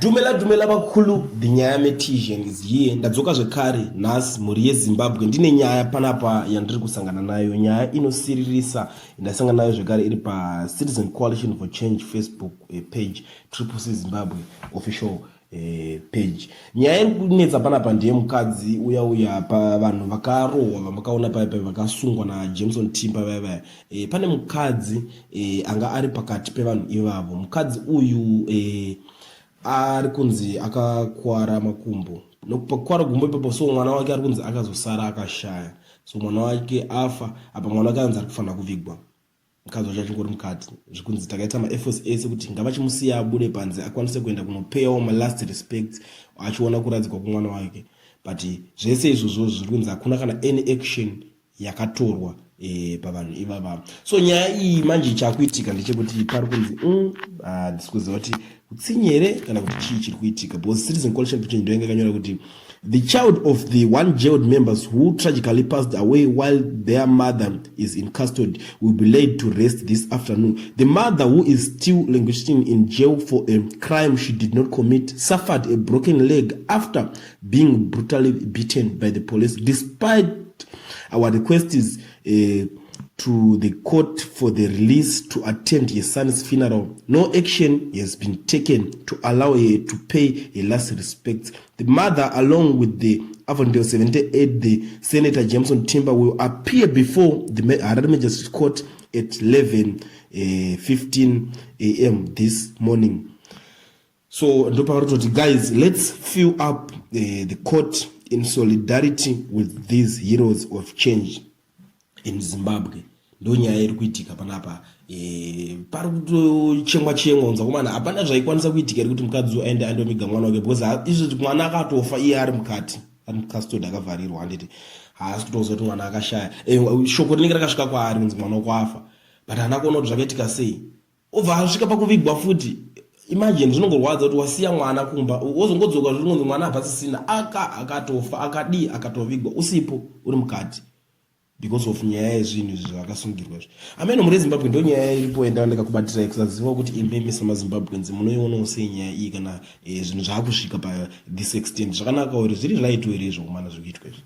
Dumela bakulu dinyaya metizhen iziye ndadzoka zvekare nhasi mhuri yeZimbabwe ndine nyaya panapa yandiri kusangana nayo, nyaya inosiririsa ndasangana nayo zvekare iri Citizen Coalition for Change Facebook page CCC Zimbabwe official page. Nyaya iri kunetsa panapa ndeyemukadzi uya pavanhu vakarohwa vamakaona paipai vakasungwa naJameson Timber vaya pane mukadzi anga ari pakati pevanhu ivavo. Mukadzi uyu ari kunzi akakwara makumbo, nokupakwara gumbo ipapo, so mwana wake ari kunzi akazosara akashaya, so mwana wake afa. Apa mwana wake anzi ari kufanira kuvigwa. Mukadzi wacho achingori mukadzi, zvikunzi takaita maefforts ese kuti ngavachimusiya abude panze akwanise kuenda kunopayawo malast respect achiona kuradzikwa kwemwana wake, but zvese izvozvo zviri kunzi hakuna kana any action yakatorwa pavanhu ivava. So nyaya iyi manje chakuitika ndechekuti pari kunzi ndisikuziva kuti kutsinyere kana kuti chii chiri kuitika, because Citizen Coalition Page ndoyenga yakanyora kuti the child of the one jailed members who tragically passed away while their mother is in custody will be laid to rest this afternoon. The mother, who is still languishing in jail for a crime she did not commit, suffered a broken leg after being brutally beaten by the police. Despite our request is to the court for the release to attend his son's funeral, no action has been taken to allow her to pay her last respects. The mother, along with the Avondale 78, the Senator Jameson Timber, will appear before the Harare Magistrates Court at 11:15 a.m. this morning. So, guys, let's fill up the court in solidarity with these heroes of change in Zimbabwe. Ndo nyaya iri kuitika panapa. Pari kutochengwa unza kumana hapana zvaikwanisa kuitika kuti mukadzi aende andomiga mwana wake, because izvo mwana akatofa iye ari mukati, ari mukastodi akavharirwa, handiti haasi kutoziva kuti mwana akashaya. Shoko rinenge rakasvika kwaari kunzi mwana wakafa, but haana kuona kuti zvakaitika sei. Obva asvika pakuvigwa futi. Imagine zvinongorwadza kuti wasiya mwana kumba wozongodzoka zviri kunzi mwana hapasisina akatofa akatovigwa usipo uri mukati, because of nyaya yezvinhu zvakasungirwa. Ameno muri Zimbabwe ndo nyaya iripo ndakakubatira kusaziva kuti imimi samaZimbabwenzi munoiona sei nyaya iyi kana zvinhu zvaakusvika pa this extent. Zvakanaka uri zviri right here izvo kumana zvikuitwa izvi.